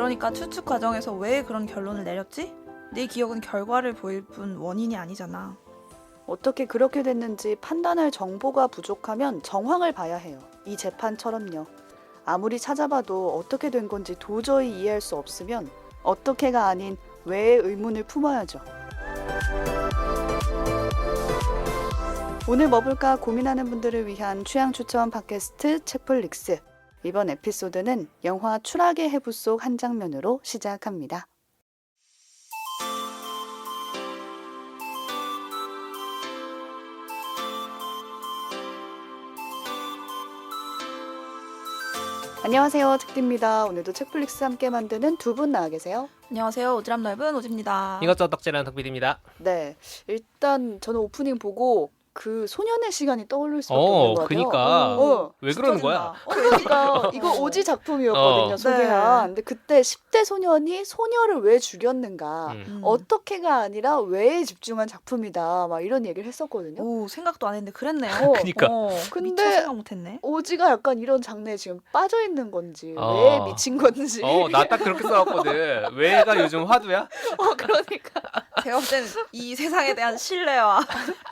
그러니까 추측 과정에서 왜 그런 결론을 내렸지? 내 기억은 결과를 보일 뿐 원인이 아니잖아. 어떻게 그렇게 됐는지 판단할 정보가 부족하면 정황을 봐야 해요. 이 재판처럼요. 아무리 찾아봐도 어떻게 된 건지 도저히 이해할 수 없으면 어떻게가 아닌 왜의 의문을 품어야죠. 오늘 뭐 볼까 고민하는 분들을 위한 취향 추천 팟캐스트 책플릭스. 이번 에피소드는 영화 추락의 해부 속 한 장면으로 시작합니다. 안녕하세요, 책디입니다. 오늘도 책플릭스 함께 만드는 두 분 나와 계세요. 안녕하세요. 오지랖 넓은 오지입니다. 이것저것 덕질하는 덕비입니다. 네, 일단 저는 오프닝 보고 그 소년의 시간이 떠오를 수밖에 없는 것 같아요. 그니까 왜 그러는 거야? 그러니까 이거 오지 작품이었거든요, 소개한. 네. 근데 그때 10대 소년이 소녀를 왜 죽였는가, 어떻게가 아니라 왜에 집중한 작품이다, 막 이런 얘기를 했었거든요. 오, 생각도 안 했는데 그랬네요. 그니까. 근데 미처 생각 못했네. 오지가 약간 이런 장르에 지금 빠져 있는 건지, 어. 왜 미친 건지. 나 딱 그렇게 써왔거든. 왜가 요즘 화두야? 그러니까. 제가 볼 때는 이 세상에 대한 신뢰와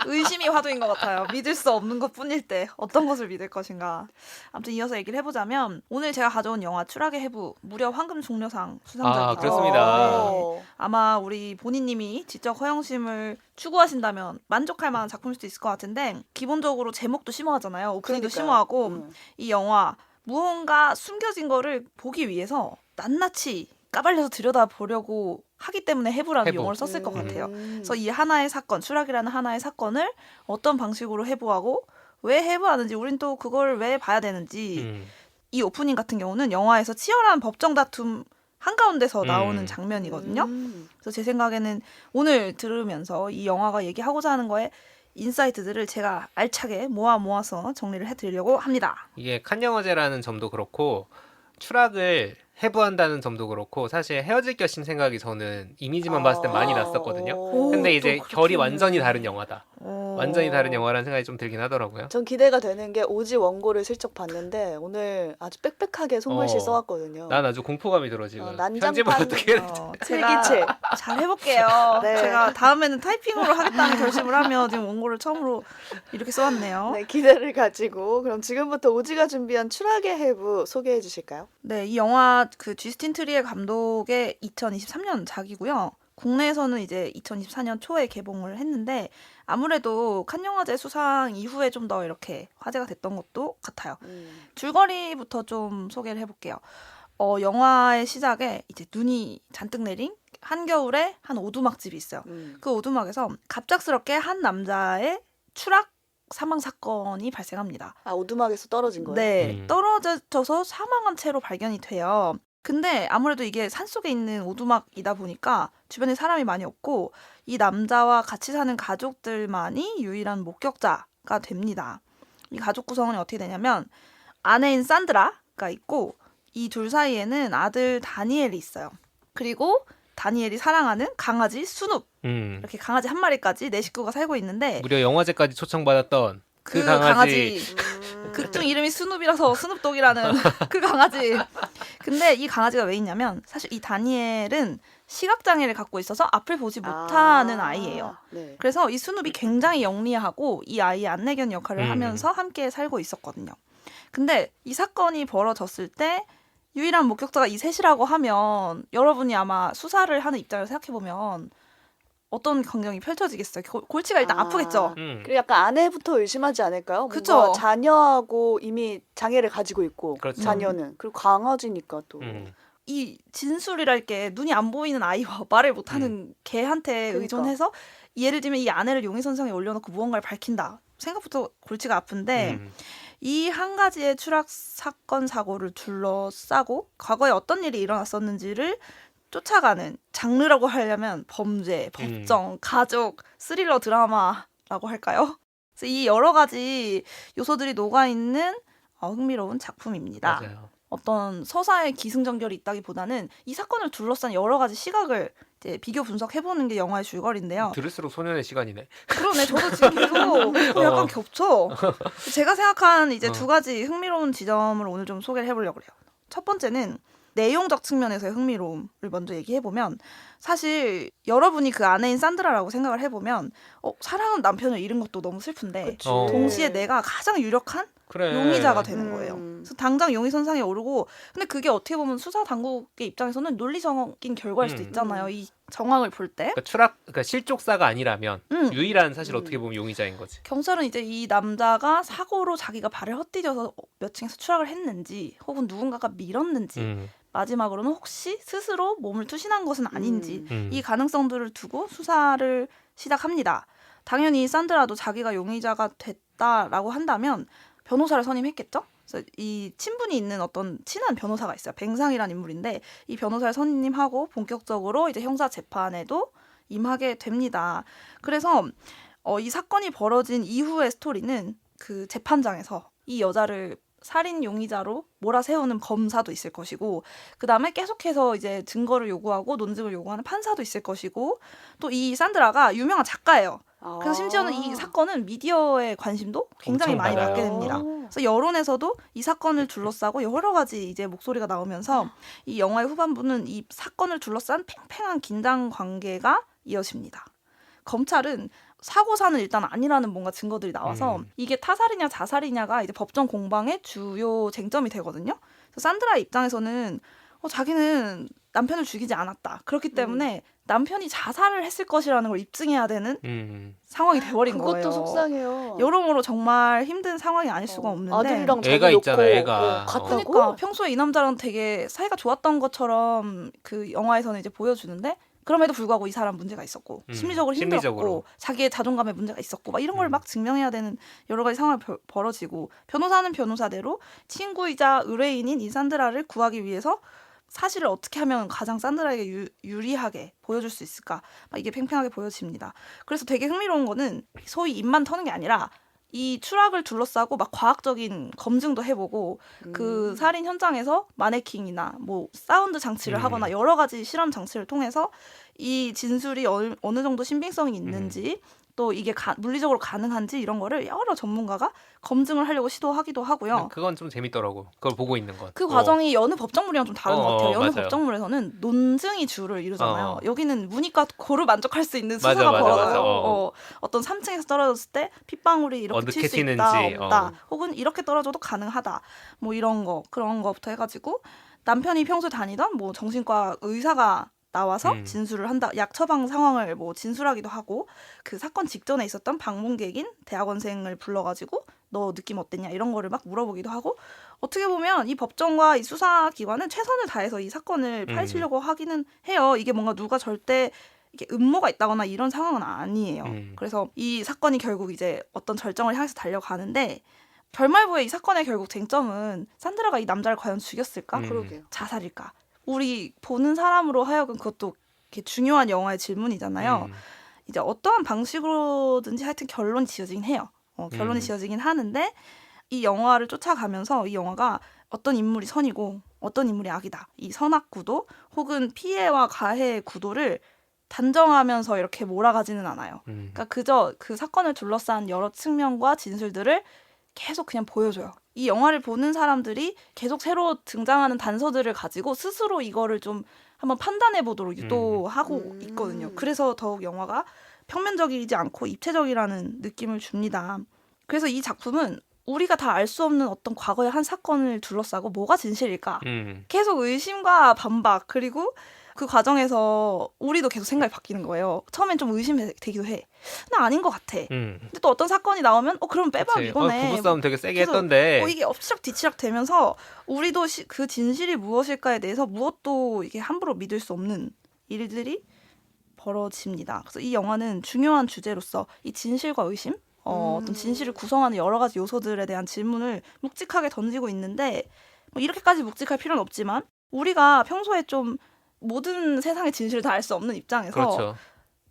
의심이 화두인 것 같아요. 믿을 수 없는 것뿐일 때 어떤 것을 믿을 것인가. 아무튼 이어서 얘기를 해보자면 오늘 제가 가져온 영화 추락의 해부 무려 황금 종려상 수상작이죠. 그렇습니다. 네. 아마 우리 본인님이 지적 허영심을 추구하신다면 만족할 만한 작품일 수도 있을 것 같은데 기본적으로 제목도 심오하잖아요. 오프닝도 심오하고 이 영화 무언가 숨겨진 거를 보기 위해서 낱낱이 까발려서 들여다보려고 하기 때문에 해부라는 해부. 용어를 썼을 것 같아요. 그래서 이 하나의 사건, 추락이라는 하나의 사건을 어떤 방식으로 해부하고 왜 해부하는지 우린 또 그걸 왜 봐야 되는지 이 오프닝 같은 경우는 영화에서 치열한 법정 다툼 한가운데서 나오는 장면이거든요. 그래서 제 생각에는 오늘 들으면서 이 영화가 얘기하고자 하는 거에 인사이트들을 제가 알차게 모아서 정리를 해드리려고 합니다. 이게 칸 영화제라는 점도 그렇고 추락을 해부한다는 점도 그렇고 사실 헤어질 결심 생각이 저는 이미지만 봤을 때 많이 났었거든요. 근데 이제 결이 완전히 다른 영화다. 완전히 다른 영화라는 생각이 좀 들긴 하더라고요. 전 기대가 되는 게 오지 원고를 슬쩍 봤는데 오늘 아주 빽빽하게 손글씨 써왔거든요. 난 아주 공포감이 들어 지금. 난장판, 편집을 어떻게 해야 제가 필기체. 잘 해볼게요. 네. 제가 다음에는 타이핑으로 하겠다는 결심을 하며 지금 원고를 처음으로 이렇게 써왔네요. 네, 기대를 가지고 그럼 지금부터 오지가 준비한 추락의 해부 소개해 주실까요? 네, 이 영화 그 주스틴 트리에 감독의 2023년 작이고요. 국내에서는 이제 2024년 초에 개봉을 했는데 아무래도 칸 영화제 수상 이후에 좀 더 이렇게 화제가 됐던 것도 같아요. 줄거리부터 좀 소개를 해볼게요. 영화의 시작에 이제 눈이 잔뜩 내린 한겨울에 한 오두막집이 있어요. 그 오두막에서 갑작스럽게 한 남자의 추락 사망 사건이 발생합니다. 아, 오두막에서 떨어진 거예요? 네, 떨어져서 사망한 채로 발견이 돼요. 근데 아무래도 이게 산속에 있는 오두막이다 보니까 주변에 사람이 많이 없고 이 남자와 같이 사는 가족들만이 유일한 목격자가 됩니다. 이 가족 구성은 어떻게 되냐면 아내인 산드라가 있고 이 둘 사이에는 아들 다니엘이 있어요. 그리고 다니엘이 사랑하는 강아지 수눕 이렇게 강아지 한 마리까지 네 식구가 살고 있는데 무려 영화제까지 초청받았던 그 강아지. 그중 이름이 스눕이라서 스눕독이라는 그 강아지. 근데 이 강아지가 왜 있냐면 사실 이 다니엘은 시각장애를 갖고 있어서 앞을 보지 못하는 아이예요. 네. 그래서 이 스눕이 굉장히 영리하고 이 아이의 안내견 역할을 하면서 함께 살고 있었거든요. 근데 이 사건이 벌어졌을 때 유일한 목격자가 이 셋이라고 하면 여러분이 아마 수사를 하는 입장을 생각해보면 어떤 광경이 펼쳐지겠어요? 골치가 일단 아프겠죠? 그리고 약간 아내부터 의심하지 않을까요? 그쵸? 뭔가 자녀하고 이미 장애를 가지고 있고 그렇죠. 자녀는 그리고 강아지니까 또 이 진술이랄 게 눈이 안 보이는 아이와 말을 못하는 개한테 그러니까. 의존해서 예를 들면 이 아내를 용의선상에 올려놓고 무언가를 밝힌다. 생각부터 골치가 아픈데 이 한 가지의 추락 사건 사고를 둘러싸고 과거에 어떤 일이 일어났었는지를 쫓아가는 장르라고 하려면 범죄, 법정, 가족, 스릴러 드라마라고 할까요? 그래서 이 여러 가지 요소들이 녹아있는 흥미로운 작품입니다. 맞아요. 어떤 서사의 기승전결이 있다기보다는 이 사건을 둘러싼 여러 가지 시각을 이제 비교 분석해보는 게 영화의 줄거리인데요. 들을수록 소년의 시간이네. 그러네. 저도 지금 계속 약간 겹쳐. 제가 생각한 이제 두 가지 흥미로운 지점을 오늘 좀 소개를 해보려고 해요. 첫 번째는 내용적 측면에서의 흥미로움을 먼저 얘기해보면 사실 여러분이 그 아내인 산드라라고 생각을 해보면 사랑하는 남편을 잃은 것도 너무 슬픈데 그치. 동시에 내가 가장 유력한 그래. 용의자가 되는 거예요. 음. 그래서 당장 용의선상에 오르고 근데 그게 어떻게 보면 수사 당국의 입장에서는 논리적인 결과일 수도 있잖아요. 이 정황을 볼 때. 그러니까 실족사가 아니라면 유일한 사실 음. 어떻게 보면 용의자인 거지. 경찰은 이제 이 남자가 사고로 자기가 발을 헛디뎌서 몇 층에서 추락을 했는지 혹은 누군가가 밀었는지 마지막으로는 혹시 스스로 몸을 투신한 것은 아닌지 이 가능성들을 두고 수사를 시작합니다. 당연히 산드라도 자기가 용의자가 됐다라고 한다면 변호사를 선임했겠죠? 그래서 이 친분이 있는 어떤 친한 변호사가 있어요. 뱅상이라는 인물인데 이 변호사를 선임하고 본격적으로 이제 형사 재판에도 임하게 됩니다. 그래서 이 사건이 벌어진 이후의 스토리는 그 재판장에서 이 여자를 살인 용의자로 몰아세우는 검사도 있을 것이고 그 다음에 계속해서 이제 증거를 요구하고 논증을 요구하는 판사도 있을 것이고 또 이 산드라가 유명한 작가예요. 그래서 심지어는 이 사건은 미디어의 관심도 굉장히 엄청 많이 많아요. 받게 됩니다. 그래서 여론에서도 이 사건을 둘러싸고 여러 가지 이제 목소리가 나오면서 이 영화의 후반부는 이 사건을 둘러싼 팽팽한 긴장 관계가 이어집니다. 검찰은 사고사는 일단 아니라는 뭔가 증거들이 나와서 이게 타살이냐 자살이냐가 이제 법정 공방의 주요 쟁점이 되거든요. 그래서 산드라의 입장에서는 자기는 남편을 죽이지 않았다. 그렇기 때문에 남편이 자살을 했을 것이라는 걸 입증해야 되는 상황이 돼버린 그것도 거예요. 속상해요. 여러모로 정말 힘든 상황이 아닐 수가 없는데 아들이랑 자기 애가 놓고 있잖아, 애가. 갔다고? 그러니까 평소에 이 남자랑 되게 사이가 좋았던 것처럼 그 영화에서는 이제 보여주는데 그럼에도 불구하고 이 사람 문제가 있었고 심리적으로 힘들었고 심리적으로. 자기의 자존감에 문제가 있었고 막 이런 걸 막 증명해야 되는 여러 가지 상황이 벌어지고 변호사는 변호사대로 친구이자 의뢰인인 이 산드라를 구하기 위해서 사실을 어떻게 하면 가장 산드라에게 유리하게 보여줄 수 있을까 막 이게 팽팽하게 보여집니다. 그래서 되게 흥미로운 거는 소위 입만 터는 게 아니라 이 추락을 둘러싸고 막 과학적인 검증도 해보고 그 살인 현장에서 마네킹이나 뭐 사운드 장치를 하거나 여러 가지 실험 장치를 통해서 이 진술이 어느 정도 신빙성이 있는지 또 이게 물리적으로 가능한지 이런 거를 여러 전문가가 검증을 하려고 시도하기도 하고요. 그건 좀 재밌더라고. 그걸 보고 있는 건. 그 과정이 여느 법정물이랑 좀 다른 것 같아요. 여느 맞아요. 법정물에서는 논증이 주를 이루잖아요. 여기는 문이과 고를 만족할 수 있는 수사가 맞아. 벌어져요. 어떤 3층에서 떨어졌을 때 핏방울이 이렇게 튈 수 있다, 튀는지, 없다. 혹은 이렇게 떨어져도 가능하다. 뭐 이런 거, 그런 거부터 해가지고 남편이 평소에 다니던 뭐 정신과 의사가 나와서 진술을 한다. 약 처방 상황을 뭐 진술하기도 하고 그 사건 직전에 있었던 방문객인 대학원생을 불러가지고 너 느낌 어땠냐 이런 거를 막 물어보기도 하고 어떻게 보면 이 법정과 이 수사기관은 최선을 다해서 이 사건을 파헤치려고 하기는 해요. 이게 뭔가 누가 절대 이게 음모가 있다거나 이런 상황은 아니에요. 그래서 이 사건이 결국 이제 어떤 절정을 향해서 달려가는데 결말부에 이 사건의 결국 쟁점은 산드라가 이 남자를 과연 죽였을까? 그러게요. 자살일까? 우리 보는 사람으로 하여금 그것도 이렇게 중요한 영화의 질문이잖아요. 이제 어떠한 방식으로든지 하여튼 결론이 지어지긴 해요. 결론이 지어지긴 하는데 이 영화를 쫓아가면서 이 영화가 어떤 인물이 선이고 어떤 인물이 악이다. 이 선악 구도 혹은 피해와 가해의 구도를 단정하면서 이렇게 몰아가지는 않아요. 그러니까 그저 그 사건을 둘러싼 여러 측면과 진술들을 계속 그냥 보여줘요. 이 영화를 보는 사람들이 계속 새로 등장하는 단서들을 가지고 스스로 이거를 좀 한번 판단해 보도록 유도하고 있거든요. 그래서 더욱 영화가 평면적이지 않고 입체적이라는 느낌을 줍니다. 그래서 이 작품은 우리가 다 알 수 없는 어떤 과거의 한 사건을 둘러싸고 뭐가 진실일까? 계속 의심과 반박 그리고 그 과정에서 우리도 계속 생각이 바뀌는 거예요. 처음엔 좀 의심되기도 해. 나 아닌 것 같아. 근데 또 어떤 사건이 나오면 그럼 빼박 그치. 이거네. 부부싸움 되게 세게 계속 했던데. 이게 엎치락 뒤치락 되면서 우리도 그 진실이 무엇일까에 대해서 무엇도 이게 함부로 믿을 수 없는 일들이 벌어집니다. 그래서 이 영화는 중요한 주제로서 이 진실과 의심, 어떤 진실을 구성하는 여러 가지 요소들에 대한 질문을 묵직하게 던지고 있는데 뭐 이렇게까지 묵직할 필요는 없지만 우리가 평소에 좀 모든 세상의 진실을 다 알 수 없는 입장에서 그렇죠.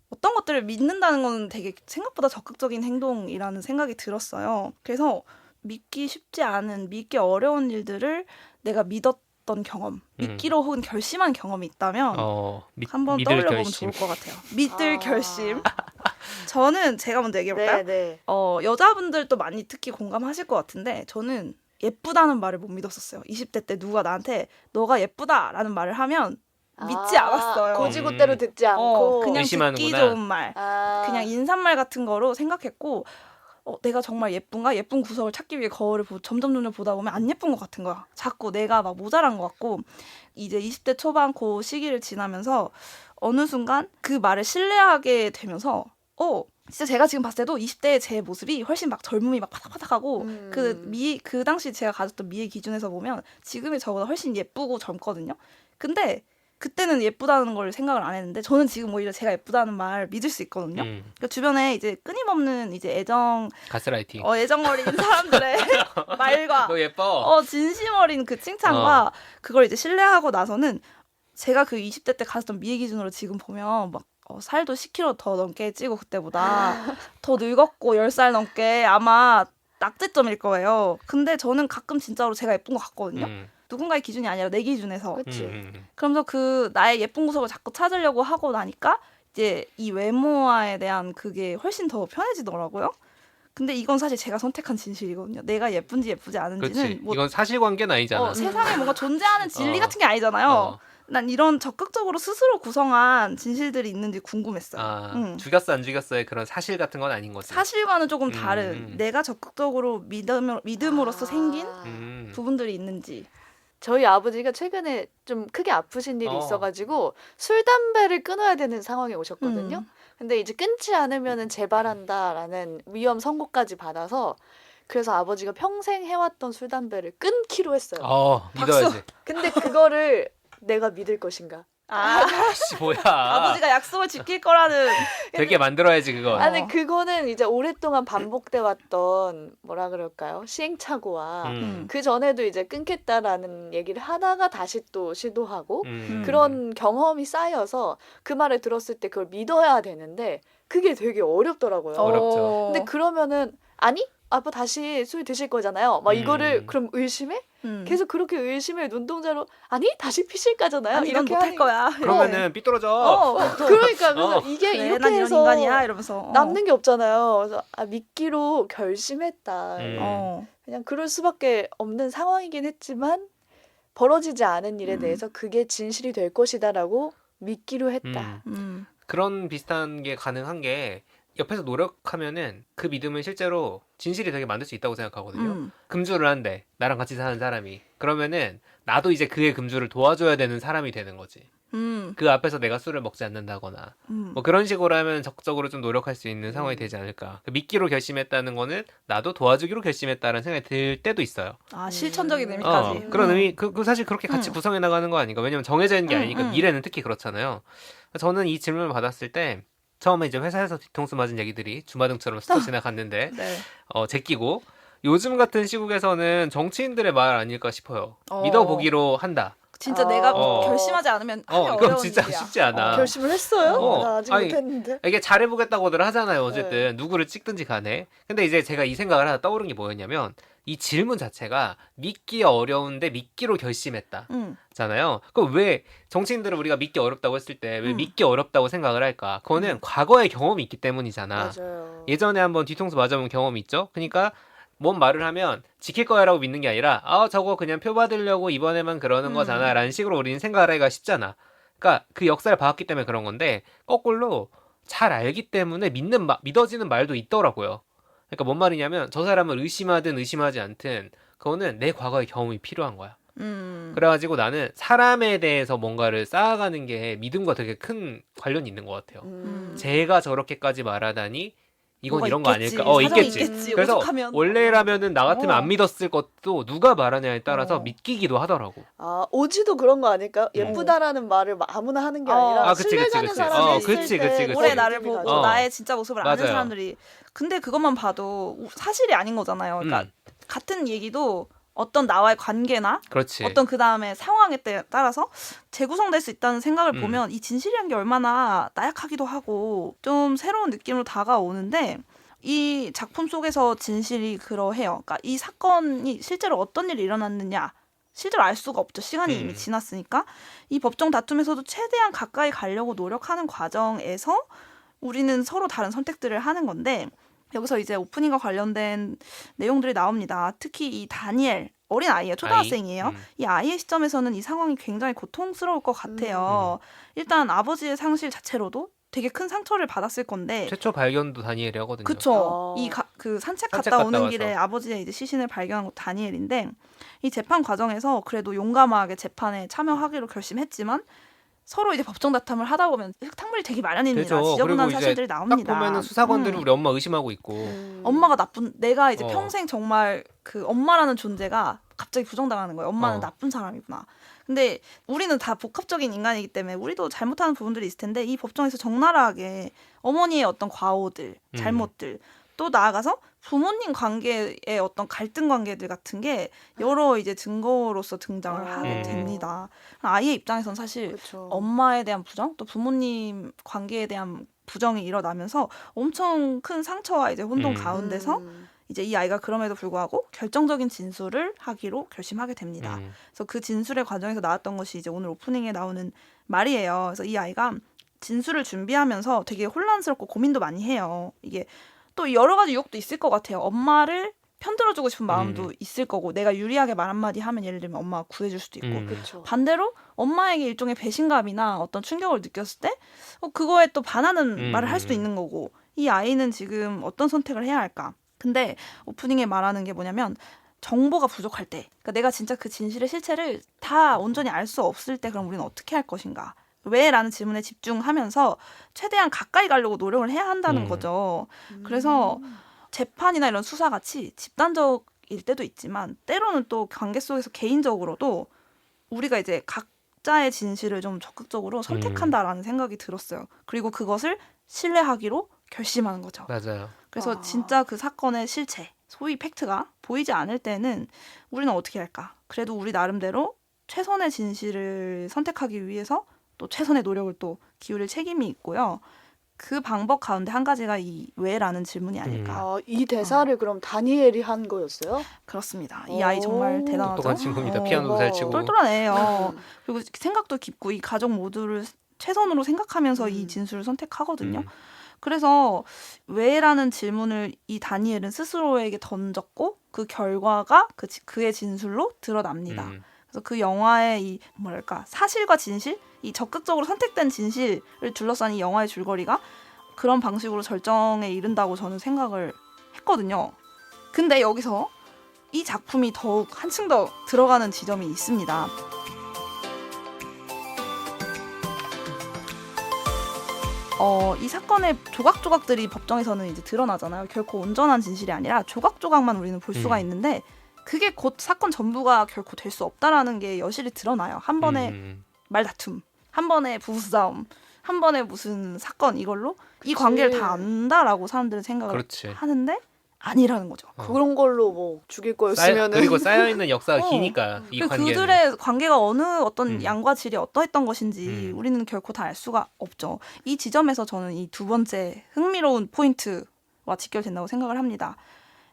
어떤 것들을 믿는다는 건 되게 생각보다 적극적인 행동이라는 생각이 들었어요. 그래서 믿기 쉽지 않은, 믿기 어려운 일들을 내가 믿었던 경험, 믿기로 혹은 결심한 경험이 있다면 한번 믿을 떠올려보면 결심. 좋을 것 같아요. 믿을 결심. 저는 제가 먼저 얘기해볼까요? 네. 여자분들도 많이 특히 공감하실 것 같은데 저는 예쁘다는 말을 못 믿었었어요. 20대 때 누가 나한테 너가 예쁘다라는 말을 하면 믿지 않았어요. 고지고대로 듣지 않고 그냥 의심하는구나. 듣기 좋은 말, 그냥 그냥 인사말 같은 거로 생각했고 내가 정말 예쁜가? 예쁜 구석을 찾기 위해 거울을 점점 보다 보면 안 예쁜 것 같은 거야. 자꾸 내가 막 모자란 것 같고 이제 20대 초반 그 시기를 지나면서 어느 순간 그 말을 신뢰하게 되면서 진짜 제가 지금 봤을 때도 20대의 제 모습이 훨씬 막 젊음이 막 파닥파닥하고 그 당시 제가 가졌던 미의 기준에서 보면 지금의 저보다 훨씬 예쁘고 젊거든요. 근데 그때는 예쁘다는 걸 생각을 안 했는데 저는 지금 오히려 제가 예쁘다는 말 믿을 수 있거든요. 그러니까 주변에 이제 끊임없는 이제 가스라이팅. 애정 어린 사람들의 말과 너 예뻐. 진심 어린 그 칭찬과 그걸 이제 신뢰하고 나서는 제가 그 20대 때 가졌던 미의 기준으로 지금 보면 막 살도 10kg 더 넘게 찌고 그때보다 더 늙었고 10살 넘게 아마 낙제점일 거예요. 근데 저는 가끔 진짜로 제가 예쁜 것 같거든요. 누군가의 기준이 아니라 내 기준에서. 그치. 그러면서 그 나의 예쁜 구석을 자꾸 찾으려고 하고 나니까 이제 이 외모에 대한 그게 훨씬 더 편해지더라고요. 근데 이건 사실 제가 선택한 진실이거든요. 내가 예쁜지 예쁘지 않은지는 그렇지. 이건 사실관계는 아니잖아. 세상에 뭔가 존재하는 진리 같은 게 아니잖아요. 난 이런 적극적으로 스스로 구성한 진실들이 있는지 궁금했어요. 죽였어 안 죽였어의 그런 사실 같은 건 아닌 거지. 사실과는 조금 다른 내가 적극적으로 믿음으로써 생긴 부분들이 있는지. 저희 아버지가 최근에 좀 크게 아프신 일이 있어가지고 술, 담배를 끊어야 되는 상황에 오셨거든요. 근데 이제 끊지 않으면 재발한다라는 위험 선고까지 받아서 그래서 아버지가 평생 해왔던 술, 담배를 끊기로 했어요. 믿어야지. 근데 그거를 내가 믿을 것인가? 아씨 뭐야. 아버지가 약속을 지킬 거라는. 되게 만들어야지 그거. 아니 그거는 이제 오랫동안 반복돼 왔던 뭐라 그럴까요? 시행착오와 그 전에도 이제 끊겠다라는 얘기를 하다가 다시 또 시도하고 그런 경험이 쌓여서 그 말을 들었을 때 그걸 믿어야 되는데 그게 되게 어렵더라고요. 어렵죠. 근데 그러면은 아니? 아빠 다시 술 드실 거잖아요. 막 이거를 그럼 의심해? 계속 그렇게 의심을 눈동자로 아니 다시 피실까잖아요. 아니, 이건 이렇게 못할 거야. 그러면은 삐뚤어져. 그러니까 그래서 이게 그래, 이렇게 난 이런 해서 인간이야 이러면서 남는 게 없잖아요. 그래서 믿기로 결심했다. 그냥 그럴 수밖에 없는 상황이긴 했지만 벌어지지 않은 일에 대해서 그게 진실이 될 것이다라고 믿기로 했다. 그런 비슷한 게 가능한 게 옆에서 노력하면은 그 믿음은 실제로 진실이 되게 만들 수 있다고 생각하거든요. 금주를 한대. 나랑 같이 사는 사람이. 그러면은 나도 이제 그의 금주를 도와줘야 되는 사람이 되는 거지. 그 앞에서 내가 술을 먹지 않는다거나 뭐 그런 식으로 하면 적극적으로 좀 노력할 수 있는 상황이 되지 않을까. 믿기로 결심했다는 거는 나도 도와주기로 결심했다는 생각이 들 때도 있어요. 실천적인 의미까지. 그런 의미 그 사실 그렇게 같이 구성해 나가는 거 아닌가. 왜냐면 정해져 있는 게 아니니까. 미래는 특히 그렇잖아요. 저는 이 질문을 받았을 때 처음에 이제 회사에서 뒤통수 맞은 얘기들이 주마등처럼 스쳐 지나갔는데 네. 제끼고 요즘 같은 시국에서는 정치인들의 말 아닐까 싶어요. 믿어보기로 한다. 진짜 내가 결심하지 않으면 하기 그럼 어려운 진짜 일이야. 쉽지 않아. 결심을 했어요? 나 아직 아니, 못했는데. 이게 잘해보겠다고들 하잖아요. 어쨌든 누구를 찍든지 간에. 근데 이제 제가 이 생각을 하나 떠오른 게 뭐였냐면 이 질문 자체가 믿기 어려운데 믿기로 결심했다. 잖아요. 그럼 왜 정치인들을 우리가 믿기 어렵다고 했을 때 왜 믿기 어렵다고 생각을 할까? 그거는 과거의 경험이 있기 때문이잖아. 맞아요. 예전에 한번 뒤통수 맞아본 경험이 있죠. 그러니까 뭔 말을 하면 지킬 거야라고 믿는 게 아니라 저거 그냥 표 받으려고 이번에만 그러는 거잖아 라는 식으로 우리는 생각을 하기가 쉽잖아. 그러니까 그 역사를 봐왔기 때문에 그런 건데 거꾸로 잘 알기 때문에 믿어지는 말도 있더라고요. 그러니까 뭔 말이냐면 저 사람을 의심하든 의심하지 않든 그거는 내 과거의 경험이 필요한 거야. 그래가지고 나는 사람에 대해서 뭔가를 쌓아가는 게 믿음과 되게 큰 관련이 있는 것 같아요. 제가 저렇게까지 말하다니 이건 이런 있겠지. 거 아닐까? 있겠지. 그래서 오죽하면. 원래라면은 나 같으면 안 믿었을 것도 누가 말하냐에 따라서 믿기기도 하더라고. 오지도 그런 거 아닐까요? 예쁘다라는 말을 아무나 하는 게 아니라 그치, 신뢰가는 그치. 사람이 그치. 있을 때 오래 나를 보고 나의 진짜 모습을 아는 맞아요. 사람들이. 근데 그것만 봐도 사실이 아닌 거잖아요. 그러니까 같은 얘기도 어떤 나와의 관계나 그렇지. 어떤 그 다음에 상황에 따라서 재구성될 수 있다는 생각을 보면 이 진실이란 게 얼마나 나약하기도 하고 좀 새로운 느낌으로 다가오는데 이 작품 속에서 진실이 그러해요. 그러니까 이 사건이 실제로 어떤 일이 일어났느냐 실제로 알 수가 없죠. 시간이 이미 지났으니까. 이 법정 다툼에서도 최대한 가까이 가려고 노력하는 과정에서 우리는 서로 다른 선택들을 하는 건데 여기서 이제 오프닝과 관련된 내용들이 나옵니다. 특히 이 다니엘 어린 아이예요. 초등학생이에요. 이 아이의 시점에서는 이 상황이 굉장히 고통스러울 것 같아요. 일단 아버지의 상실 자체로도 되게 큰 상처를 받았을 건데 최초 발견도 다니엘이 하거든요. 그쵸. 그 산책 갔다 오는 와서. 길에 아버지의 이제 시신을 발견한 것도 다니엘인데 이 재판 과정에서 그래도 용감하게 재판에 참여하기로 결심했지만 서로 이제 법정 다툼을 하다 보면 흙탕물이 되기 마련입니다. 그죠. 지저분한 그리고 이제 사실들이 나옵니다. 딱 보면은 수사관들이 우리 엄마 의심하고 있고. 엄마가 내가 이제 어. 평생 정말 그 엄마라는 존재가 갑자기 부정당하는 거예요. 엄마는 어. 나쁜 사람이구나. 근데 우리는 다 복합적인 인간이기 때문에 우리도 잘못하는 부분들이 있을 텐데 이 법정에서 적나라하게 어머니의 어떤 과오들, 잘못들 또 나아가서 부모님 관계의 어떤 갈등 관계들 같은 게 여러 이제 증거로서 등장을 하게 됩니다. 아이의 입장에선 사실 그쵸. 엄마에 대한 부정 또 부모님 관계에 대한 부정이 일어나면서 엄청 큰 상처와 이제 혼돈 가운데서 이제 이 아이가 그럼에도 불구하고 결정적인 진술을 하기로 결심하게 됩니다. 그래서 그 진술의 과정에서 나왔던 것이 이제 오늘 오프닝에 나오는 말이에요. 그래서 이 아이가 진술을 준비하면서 되게 혼란스럽고 고민도 많이 해요. 이게 또 여러 가지 유혹도 있을 것 같아요. 엄마를 편들어주고 싶은 마음도 있을 거고 내가 유리하게 말 한마디 하면 예를 들면 엄마가 구해줄 수도 있고 그쵸. 반대로 엄마에게 일종의 배신감이나 어떤 충격을 느꼈을 때 그거에 또 반하는 말을 할 수도 있는 거고 이 아이는 지금 어떤 선택을 해야 할까? 근데 오프닝에 말하는 게 뭐냐면 정보가 부족할 때 그러니까 내가 진짜 그 진실의 실체를 다 온전히 알 수 없을 때 그럼 우리는 어떻게 할 것인가? 왜? 라는 질문에 집중하면서 최대한 가까이 가려고 노력을 해야 한다는 거죠. 그래서 재판이나 이런 수사같이 집단적일 때도 있지만 때로는 또 관계 속에서 개인적으로도 우리가 이제 각자의 진실을 좀 적극적으로 선택한다라는 생각이 들었어요. 그리고 그것을 신뢰하기로 결심하는 거죠. 맞아요. 그래서 진짜 그 사건의 실체, 소위 팩트가 보이지 않을 때는 우리는 어떻게 할까? 그래도 우리 나름대로 최선의 진실을 선택하기 위해서 또 최선의 노력을 또 기울일 책임이 있고요. 그 방법 가운데 한 가지가 이 왜라는 질문이 아닐까. 이 대사를 그럼 다니엘이 한 거였어요? 그렇습니다. 이 아이 정말 대단하죠. 똑똑한 친구입니다. 피아노도 잘 치고. 똘똘한 애예요. 그리고 생각도 깊고 이 가족 모두를 최선으로 생각하면서 이 진술을 선택하거든요. 그래서 왜라는 질문을 이 다니엘은 스스로에게 던졌고 그 결과가 그의 진술로 드러납니다. 그래서 그 영화의 이 뭐랄까 사실과 진실, 이 적극적으로 선택된 진실을 둘러싼 이 영화의 줄거리가 그런 방식으로 절정에 이른다고 저는 생각을 했거든요. 근데 여기서 이 작품이 더욱 한층 더 들어가는 지점이 있습니다. 이 사건의 조각조각들이 법정에서는 이제 드러나잖아요. 결코 온전한 진실이 아니라 조각조각만 우리는 볼 수가 있는데 그게 곧 사건 전부가 결코 될 수 없다라는 게 여실히 드러나요. 한 번의 말다툼, 한 번의 부부싸움, 한 번의 무슨 사건 이걸로 이 관계를 다 안다라고 사람들은 생각을 그렇지. 하는데 아니라는 거죠. 그런 걸로 뭐 죽일 거였으면은 그리고 쌓여있는 역사가 기니까 이 관계는. 그들의 관계가 어느 어떤 양과 질이 어떠했던 것인지 우리는 결코 다 알 수가 없죠. 이 지점에서 저는 이 두 번째 흥미로운 포인트와 직결된다고 생각을 합니다.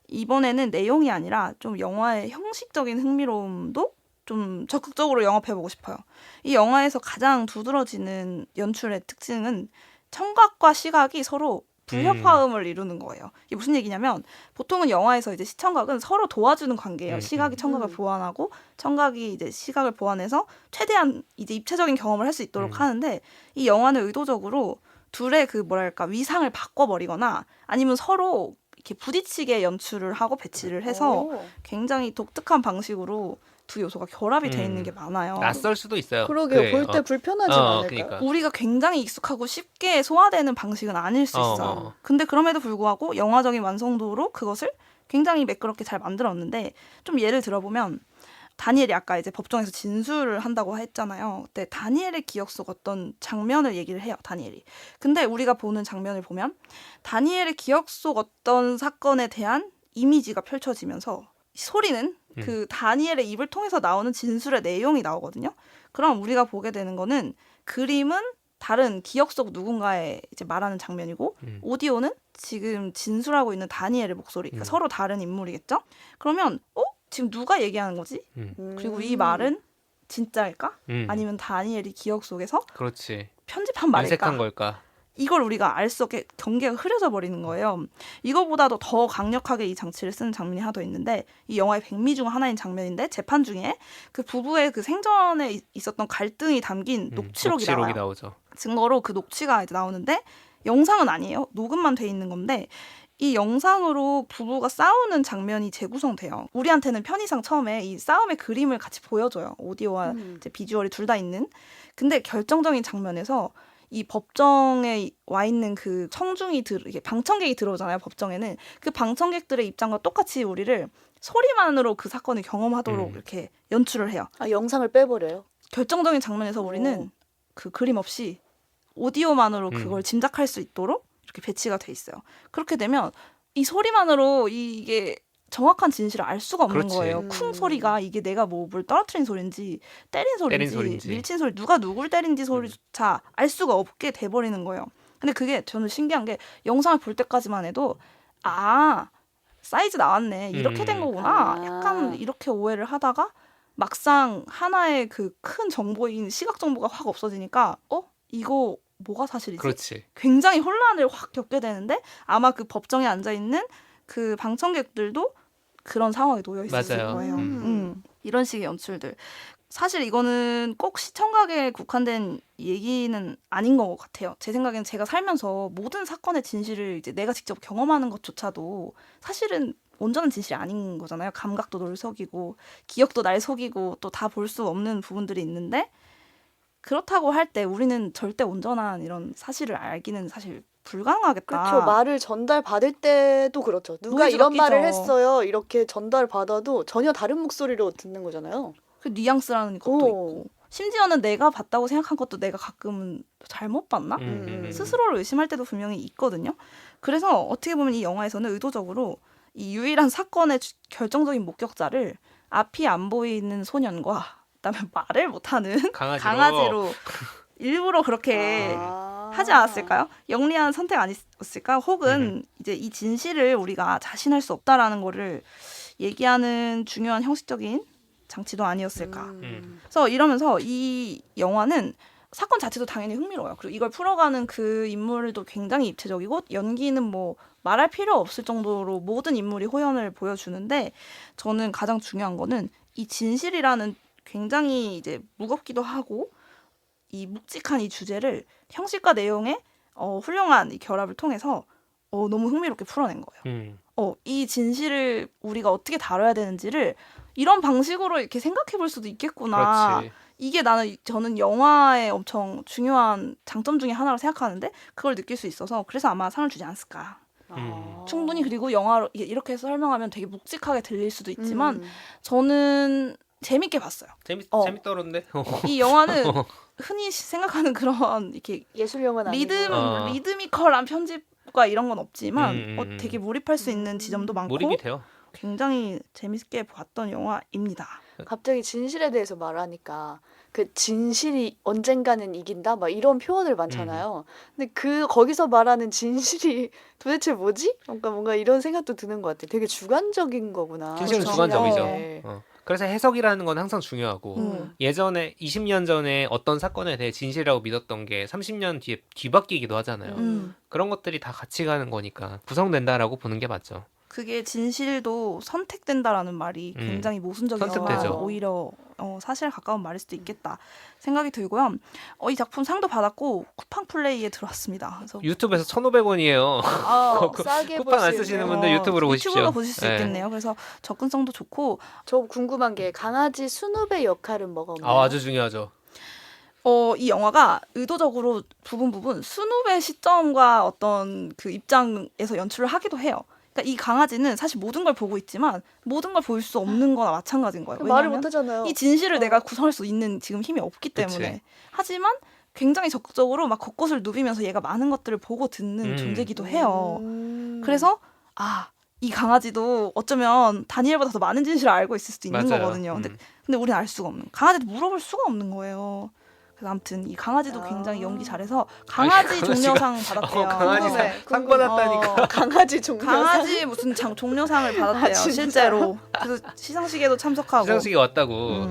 이번에는 내용이 아니라 좀 영화의 형식적인 흥미로움도 좀 적극적으로 영업해보고 싶어요. 이 영화에서 가장 두드러지는 연출의 특징은 청각과 시각이 서로 불협화음을 이루는 거예요. 이게 무슨 얘기냐면 보통은 영화에서 이제 시청각은 서로 도와주는 관계예요. 시각이 청각을 보완하고 청각이 이제 시각을 보완해서 최대한 이제 입체적인 경험을 할 수 있도록 하는데 이 영화는 의도적으로 둘의 그 뭐랄까 위상을 바꿔버리거나 아니면 서로 이렇게 부딪히게 연출을 하고 배치를 해서 굉장히 독특한 방식으로 두 요소가 결합이 돼 있는 게 많아요. 낯설 수도 있어요. 그러게요. 볼 때 불편하지 않을까요? 그러니까. 우리가 굉장히 익숙하고 쉽게 소화되는 방식은 아닐 수 있어요. 근데 그럼에도 불구하고 영화적인 완성도로 그것을 굉장히 매끄럽게 잘 만들었는데 좀 예를 들어보면 다니엘이 아까 이제 법정에서 진술을 한다고 했잖아요. 그때 다니엘의 기억 속 어떤 장면을 얘기를 해요. 다니엘이. 근데 우리가 보는 장면을 보면 다니엘의 기억 속 어떤 사건에 대한 이미지가 펼쳐지면서 소리는 그 다니엘의 입을 통해서 나오는 진술의 내용이 나오거든요. 그럼 우리가 보게 되는 거는 그림은 다른 기억 속 누군가의 이제 말하는 장면이고 오디오는 지금 진술하고 있는 다니엘의 목소리. 그러니까 서로 다른 인물이겠죠? 그러면 지금 누가 얘기하는 거지? 그리고 이 말은 진짜일까? 아니면 다니엘이 기억 속에서 그렇지. 편집한 말일까? 인색한 걸까? 이걸 우리가 알 수 없게 경계가 흐려져 버리는 거예요. 이거보다도 더 강력하게 이 장치를 쓰는 장면이 하나 더 있는데 이 영화의 백미 중 하나인 장면인데 재판 중에 그 부부의 그 생전에 있었던 갈등이 담긴 녹취록이 나와요. 나오죠. 증거로 그 녹취가 이제 나오는데 영상은 아니에요. 녹음만 돼 있는 건데 이 영상으로 부부가 싸우는 장면이 재구성돼요. 우리한테는 편의상 처음에 이 싸움의 그림을 같이 보여줘요. 오디오와 이제 비주얼이 둘 다 있는. 근데 결정적인 장면에서 이 법정에 와 있는 그 이게 방청객이 들어오잖아요. 법정에는 그 방청객들의 입장과 똑같이 우리를 소리만으로 그 사건을 경험하도록 이렇게 연출을 해요. 아, 영상을 빼버려요? 결정적인 장면에서 우리는 그 그림 없이 오디오만으로 그걸 짐작할 수 있도록 이렇게 배치가 돼 있어요. 그렇게 되면 이 소리만으로 이게 정확한 진실을 알 수가 없는 그렇지. 거예요. 쿵 소리가 이게 내가 뭘 떨어뜨린 소리인지 때린 소리인지 밀친 소리 누가 누굴 때린지 소리조차 알 수가 없게 돼버리는 거예요. 근데 그게 저는 신기한 게 영상을 볼 때까지만 해도 사이즈 나왔네 이렇게 된 거구나 약간 이렇게 오해를 하다가 막상 하나의 그 큰 정보인 시각 정보가 확 없어지니까 이거 뭐가 사실이지? 그렇지. 굉장히 혼란을 확 겪게 되는데 아마 그 법정에 앉아 있는 그 방청객들도 그런 상황에 놓여 있었을 맞아요. 거예요. 이런 식의 연출들. 사실 이거는 꼭 시청각에 국한된 얘기는 아닌 것 같아요. 제 생각에는 제가 살면서 모든 사건의 진실을 이제 내가 직접 경험하는 것조차도 사실은 온전한 진실이 아닌 거잖아요. 감각도 널 속이고 기억도 날 속이고 또 다 볼 수 없는 부분들이 있는데 그렇다고 할 때 우리는 절대 온전한 이런 사실을 알기는 사실 불가능하겠다. 그렇죠. 말을 전달받을 때도 그렇죠. 누가 노이즈가 이런 말을 끼죠. 했어요. 이렇게 전달받아도 전혀 다른 목소리로 듣는 거잖아요. 그 뉘앙스라는 것도 있고 심지어는 내가 봤다고 생각한 것도 내가 가끔은 잘못 봤나? 스스로를 의심할 때도 분명히 있거든요. 그래서 어떻게 보면 이 영화에서는 의도적으로 이 유일한 사건의 결정적인 목격자를 앞이 안 보이는 소년과 그다음에 말을 못하는 강아지로 일부러 그렇게 하지 않았을까요? 영리한 선택 아니었을까? 혹은 이제 이 진실을 우리가 자신할 수 없다라는 거를 얘기하는 중요한 형식적인 장치도 아니었을까? 그래서 이러면서 이 영화는 사건 자체도 당연히 흥미로워요. 그리고 이걸 풀어가는 그 인물도 굉장히 입체적이고 연기는 뭐 말할 필요 없을 정도로 모든 인물이 호연을 보여주는데 저는 가장 중요한 거는 이 진실이라는 굉장히 이제 무겁기도 하고 이 묵직한 이 주제를 형식과 내용의 훌륭한 이 결합을 통해서 너무 흥미롭게 풀어낸 거예요. 이 진실을 우리가 어떻게 다뤄야 되는지를 이런 방식으로 이렇게 생각해 볼 수도 있겠구나. 그렇지. 이게 저는 영화의 엄청 중요한 장점 중에 하나로 생각하는데 그걸 느낄 수 있어서 그래서 아마 상을 주지 않았을까. 충분히 그리고 영화로 이렇게 해서 설명하면 되게 묵직하게 들릴 수도 있지만 저는 재밌게 봤어요. 재밌더런데. 이 영화는 흔히 생각하는 그런 이렇게 예술 영화는 리드미컬한 편집과 이런 건 없지만 되게 몰입할 수 있는 지점도 많고 몰입이 돼요. 굉장히 재밌게 봤던 영화입니다. 갑자기 진실에 대해서 말하니까 그 진실이 언젠가는 이긴다 막 이런 표현을 많잖아요. 근데 거기서 말하는 진실이 도대체 뭐지? 뭔가 이런 생각도 드는 것 같아요. 되게 주관적인 거구나. 진실은 그렇죠. 주관적이죠. 네. 그래서 해석이라는 건 항상 중요하고 예전에 20년 전에 어떤 사건에 대해 진실이라고 믿었던 게 30년 뒤에 뒤바뀌기도 하잖아요. 그런 것들이 다 같이 가는 거니까 구성된다라고 보는 게 맞죠. 그게 진실도 선택된다라는 말이 굉장히 모순적이어서 선택되죠. 오히려 사실에 가까운 말일 수도 있겠다 생각이 들고요. 이 작품 상도 받았고 쿠팡 플레이에 들어왔습니다. 그래서 유튜브에서 1,500원이에요. 싸게 쿠팡 안 볼 수 쓰시는 있네요. 분들 유튜브로 보십시오. 유튜브로 보실 수 네. 있겠네요. 그래서 접근성도 좋고 저 궁금한 게 강아지 순우의 역할은 뭐가 없나요? 아주 중요하죠. 이 영화가 의도적으로 부분 순우의 시점과 어떤 그 입장에서 연출을 하기도 해요. 그러니까 이 강아지는 사실 모든 걸 보고 있지만 모든 걸 볼 수 없는 거나 마찬가지인 거예요. 말을 왜냐하면 못하잖아요. 이 진실을 내가 구성할 수 있는 지금 힘이 없기 때문에. 그치. 하지만 굉장히 적극적으로 막 겉것을 누비면서 얘가 많은 것들을 보고 듣는 존재이기도 해요. 그래서 이 강아지도 어쩌면 다니엘보다 더 많은 진실을 알고 있을 수도 있는 맞아요. 거거든요. 근데 우리는 알 수가 없는. 강아지도 물어볼 수가 없는 거예요. 그래서 아무튼 이 강아지도 굉장히 연기 잘해서 강아지 종려상 받았대요. 강아지 네, 상 받았다니까. 강아지 종려상. 강아지 무슨 종려상을 받았대요. 진짜요? 실제로. 그래서 시상식에도 참석하고. 시상식에 왔다고.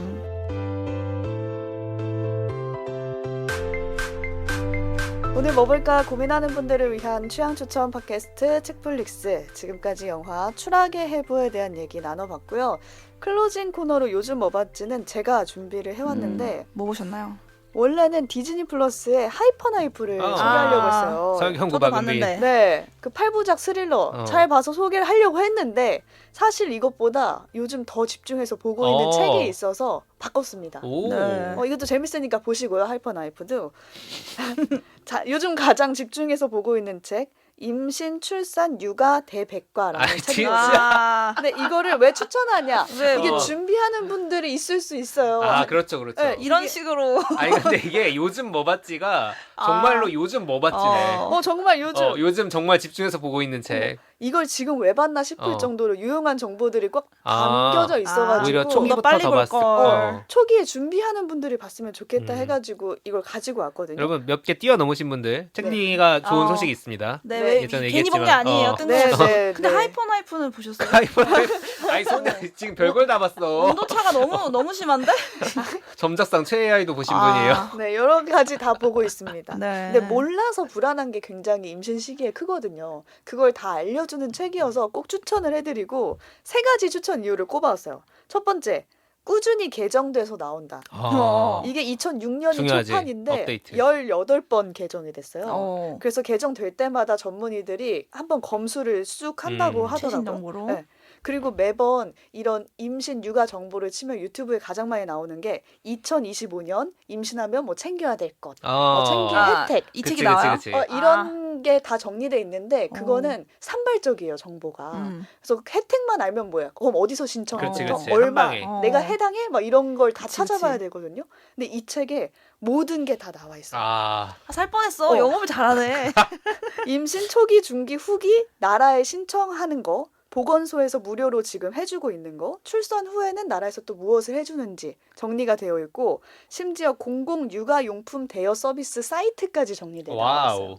오늘 뭐 볼까 고민하는 분들을 위한 취향 추천 팟캐스트 책플릭스. 지금까지 영화 추락의 해부에 대한 얘기 나눠봤고요. 클로징 코너로 요즘 뭐 봤지는 제가 준비를 해왔는데 뭐 보셨나요? 원래는 디즈니 플러스의 하이퍼나이프를 소개하려고 했어요. 서경구박 저도 은비. 봤는데. 네, 그 8부작 스릴러 잘 봐서 소개를 하려고 했는데 사실 이것보다 요즘 더 집중해서 보고 있는 책이 있어서 바꿨습니다. 오. 네. 이것도 재밌으니까 보시고요. 하이퍼나이프도. 자, 요즘 가장 집중해서 보고 있는 책 임신, 출산, 육아 대백과라는 아이, 책이었어요. 아, 근데 이거를 왜 추천하냐? 왜 이게 어. 준비하는 분들이 있을 수 있어요. 아, 그렇죠, 그렇죠. 네, 이런 이게- 식으로 아니 근데 이게 요즘 뭐 봤지가 정말로 요즘 뭐 봤지네. 정말 요즘 요즘 정말 집중해서 보고 있는 책. 이걸 지금 왜 봤나 싶을 정도로 유용한 정보들이 꽉 아. 담겨져 있어가지고 오히려 좀 더 초기부터 빨리 더 볼 봤을 걸. 거. 초기에 준비하는 분들이 봤으면 좋겠다 음. 해가지고 이걸 가지고 왔거든요. 여러분 몇 개 뛰어넘으신 분들 책리가 좋은 소식이 있습니다. 네, 네, 왜 예전에 괜히 본 게 얘기했지만, 아니에요. 어. 뜬금없이. 네, 근데 네. 하이퍼나이프는 보셨어요? 아니 손에 지금 별걸 다 봤어. 온도차가 너무 심한데? 점작상 최애아이도 보신 아, 분이에요. 네, 여러 가지 다 보고 있습니다. 네. 근데 몰라서 불안한 게 굉장히 임신 시기에 크거든요. 그걸 다 알려주는 책이어서 꼭 추천을 해드리고 3가지 추천 이유를 꼽아왔어요. 첫 번째, 꾸준히 개정돼서 나온다. 아. 이게 2006년이 중요하지. 초판인데 업데이트. 18번 개정이 됐어요. 어. 그래서 개정될 때마다 전문의들이 한번 검수를 쑥 한다고 최신 하더라고요. 정보로. 네. 그리고 매번 이런 임신 육아 정보를 치면 유튜브에 가장 많이 나오는 게 2025년 임신하면 뭐 챙겨야 될 것, 챙길 아, 혜택 이 그치, 책이 나와요? 그치, 그치. 이런 게 다 정리돼 있는데 그거는 산발적이에요 정보가. 그래서 혜택만 알면 뭐야? 그럼 어디서 신청하고 그렇지, 그렇지. 한 얼마 방에. 내가 해당해? 막 이런 걸 다 그치, 찾아봐야 그치. 되거든요. 근데 이 책에 모든 게 다 나와 있어요. 아, 살 뻔했어. 영업을 잘하네. 임신 초기, 중기, 후기 나라에 신청하는 거, 보건소에서 무료로 지금 해주고 있는 거, 출산 후에는 나라에서 또 무엇을 해주는지 정리가 되어 있고 심지어 공공 육아용품 대여 서비스 사이트까지 정리되어 있어요. 와우.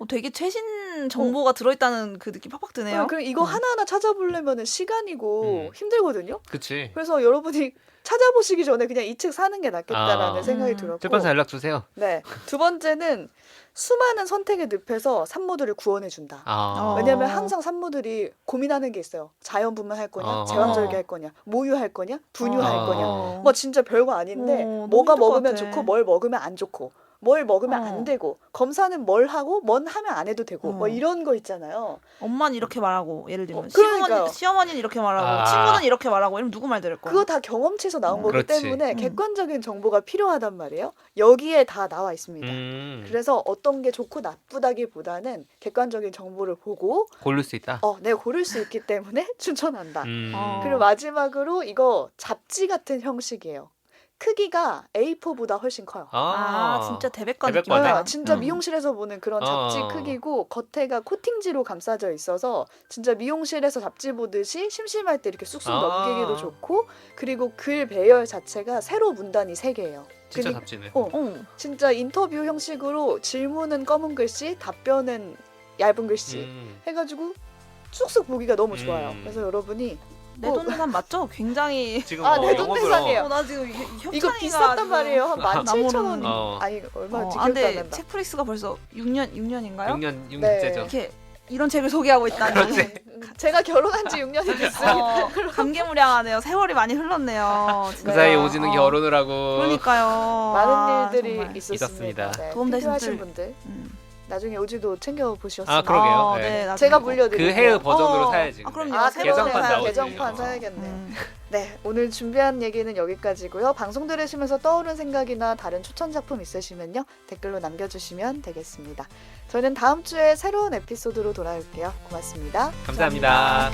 되게 최신 정보가 들어있다는 그 느낌 팍팍 드네요. 그럼 이거 하나하나 찾아보려면 시간이고 힘들거든요. 그치. 그래서 여러분이 찾아보시기 전에 그냥 이 책 사는 게 낫겠다라는 아. 생각이 들었고. 출판사 연락 주세요. 네. 두 번째는 수많은 선택의 늪에서 산모들을 구원해준다. 아. 왜냐면 항상 산모들이 고민하는 게 있어요. 자연분만 할 거냐, 어. 제왕절개 할 거냐, 모유할 거냐, 분유할 어. 거냐. 어. 뭐 진짜 별거 아닌데 너무 뭐가 힘들 것 먹으면 같아. 좋고 뭘 먹으면 안 좋고 뭘 먹으면 어. 안 되고 검사는 뭘 하고 뭔 하면 안 해도 되고 어. 뭐 이런 거 있잖아요. 엄마는 이렇게 말하고 예를 들면 그러니까요. 시어머니는 이렇게 말하고 아. 친구는 이렇게 말하고 이러면 누구 말 들을 거야? 그거 다 경험치에서 나온 거기 그렇지. 때문에 객관적인 정보가 필요하단 말이에요. 여기에 다 나와 있습니다. 그래서 어떤 게 좋고 나쁘다기보다는 객관적인 정보를 보고 고를 수 있다. 내가 고를 수 있기 때문에 추천한다. 어. 그리고 마지막으로 이거 잡지 같은 형식이에요. 크기가 A4보다 훨씬 커요. 아, 진짜 대백과 대백과네. 느낌이야. 진짜 음. 미용실에서 보는 그런 잡지 어. 크기고 겉에가 코팅지로 감싸져 있어서 진짜 미용실에서 잡지 보듯이 심심할 때 이렇게 쑥쑥 아. 넘기기도 좋고 그리고 글 배열 자체가 세로 문단이 3개예요. 진짜 잡지네. 진짜 인터뷰 형식으로 질문은 검은 글씨, 답변은 얇은 글씨 해가지고 쑥쑥 보기가 너무 좋아요. 그래서 여러분이 내 돈 내산 맞죠? 굉장히 지금 내 돈 영업으로- 내산이에요. 나 지금 이거 비쌌단 말이에요. 한 17,000원. 어. 아니 얼마 기억도 근데 안 난다. 책프릭스가 벌써 6년인가요? 6년째죠. 네. 이렇게 이런 책을 소개하고 있다니. 그렇지. 제가 결혼한 지 6년이 됐어요. 감개무량하네요. 세월이 많이 흘렀네요. 그 사이에 네. 오지는 결혼을 하고. 그러니까요. 많은 일들이 정말. 있었습니다. 네, 도움 되신 필요하신 분들. 분들 음. 나중에 오지도 챙겨 보셨으면 아, 그러게요. 네. 나중에 제가 꼭. 물려드리고 그 해의 버전으로 어. 사야지. 아, 근데. 그럼요. 개정판 사야지. 나오지. 개정판 어. 사야겠네. 네, 오늘 준비한 얘기는 여기까지고요. 방송 들으시면서 떠오른 생각이나 다른 추천 작품 있으시면요. 댓글로 남겨주시면 되겠습니다. 저는 다음 주에 새로운 에피소드로 돌아올게요. 고맙습니다. 감사합니다.